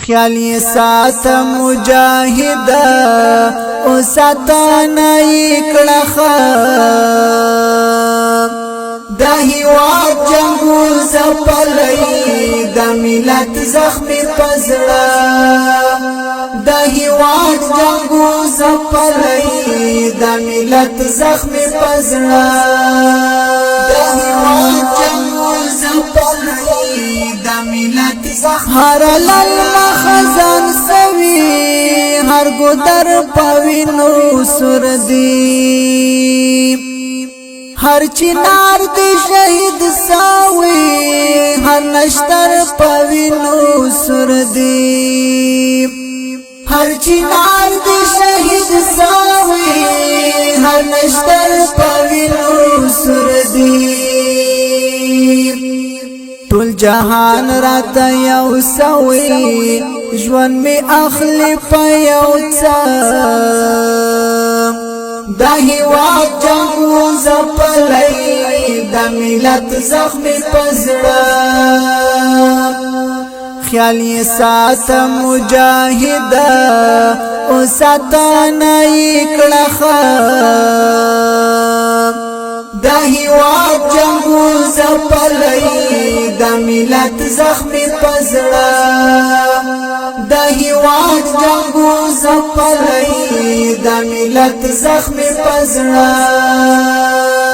خیالی سات مجاہد او ساتانائی کڑخا دا هیواد جنگو زپلی دا ملت زخمی پزڑا دا هیواد جنگو زپلی دا ملت زخمی پزڑا دا هیواد جنگو زپلی دا ملت زخمی هر لال مخزن سوی هر گدر پوینو سردی ہر چنار دی شہید ساوی ہر نشتر پوینو سردی ہر چنار دی شہید ساوی ہر نشتر پوینو سردی طول جہان رات یو سوی جوان می اخلی پا یو چا دا هیواد جنگو زپلی دا ملت زخمی پزڑا خیالی سات مجاہد او ساتانائی کڑخا دا هیواد جنگو زپلی دا ملت زخمی پزڑا دا هیواد جنگو زپلی دا ملت زخمی پزڑا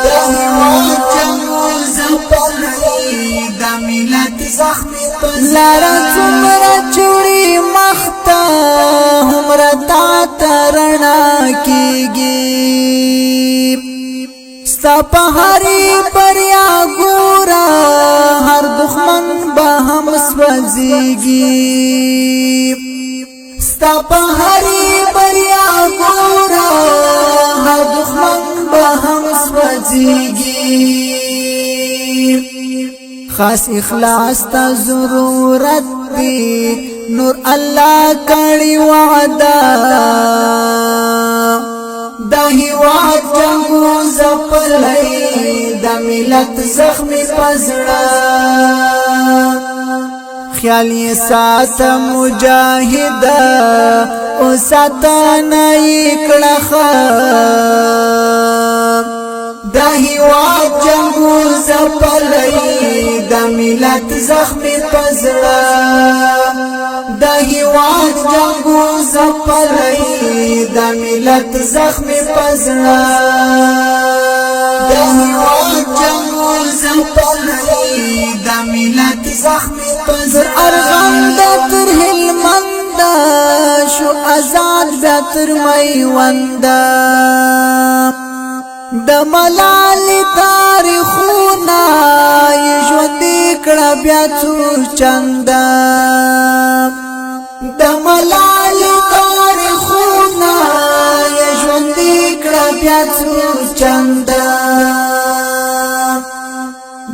دا هیواد جنگو زپلی دا ملت زخمی پزڑا لارا تمرا چوڑی مختا ہمرا تا ترنا کی گی ستا پہاری بریا گورا ہر دخمن با ہم سوزیگی ستا پہاری بریا گورا ہر دخمن با ہم سوزیگی خاص اخلاص تا ضرورت دی نور اللہ کڑی وعدہ دا هیواد جنگو زپلی دا ملت زخمی پزڑا خیالی سات مجاہد او ساتانائی کڑخا دا هیواد جنگو زپلی دا ملت زخمی پزڑا دا هیواد جنگو زپلی دا ملت زخمی پزڑا دا هیواد جنگو زپلی دا ملت زخمی پزڑا ارغم دا تر هلمندا شو ازاد بیا تر میوندا دا ملالی تاریخونا یجوندی کڑا بیا چو چندا دا ملالی تاریخونا یجوندی کڑا بیا چو چندا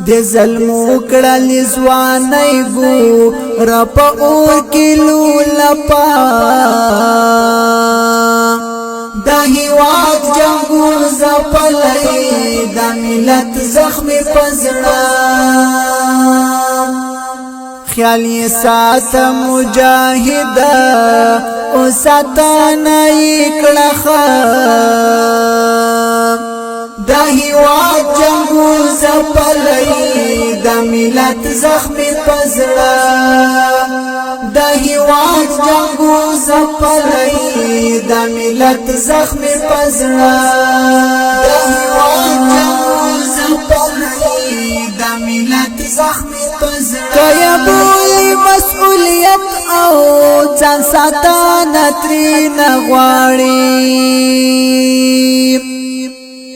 دے ظلمو کڑا لزوانی گو رپا اور کلو لپا دا هیواد جنگو زپلی دا ملت زخمی پزڑا خیالی سات مجاہد او ساتانائی کڑخا دا هیواد جنگو زپلی دا ملت زخمی پزڑا دا هیواد جنگو زپلی دا ملت زخمی پزڑا دا هیواد جنگو زپلی دا ملت زخمی پزڑا کیا بولی مسئولیت او چان ساتانا تری نغواری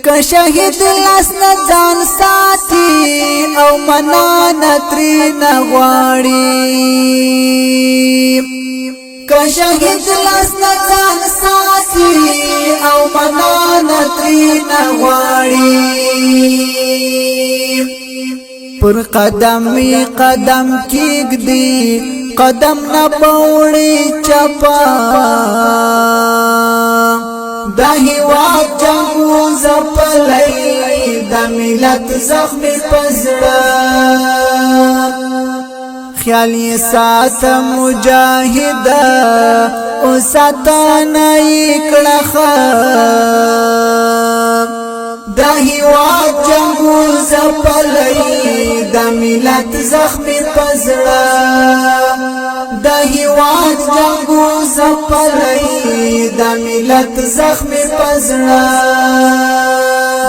که شهید لسنا جان ساتي او منان تری نغواړي که شهید لسنا جان ساتي او منان تری نغواړي پر قدم قدم کېږدي قدم نه پوړي چپا دا هیواد جنگو زپلی دا ملت زخمی پزڑا خیال یې سات مجاهد او ساتنه یې کړه د هیواد جنګو زپلۍ د ملت زخمي پزړه د هیواد جنګو زپلۍ د ملت زخمي پزړه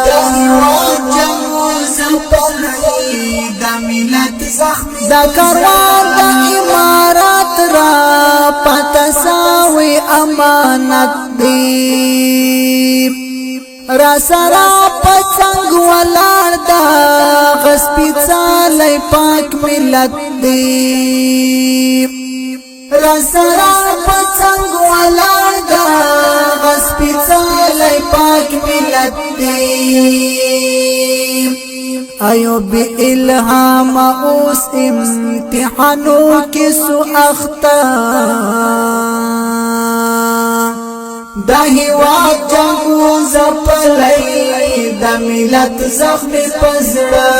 د هیواد جنګو زپلۍ د ملت زخمي د کاروان د امارات را پتساوي امانت دی را سرا پڅنګ ولار دا غسپی چالای پاک ملت دی را سرا پڅنګ ولار دا غسپی چالای پاک ملت دی ایوب الهام اوس امتحانو کې سو اختا د هیواد جنګو زپلۍ د ملت زخمي پزړه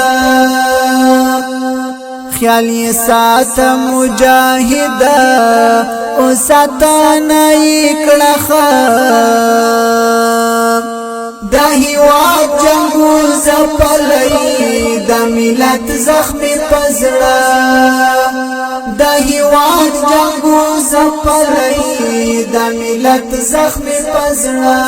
خیال یې سات مجاهد او ساتنه یې کړه د هیواد جنګو زپلۍ د ملت زخمي پزړه د هیواد جنګو زپلۍ د ملت زخمي پزړه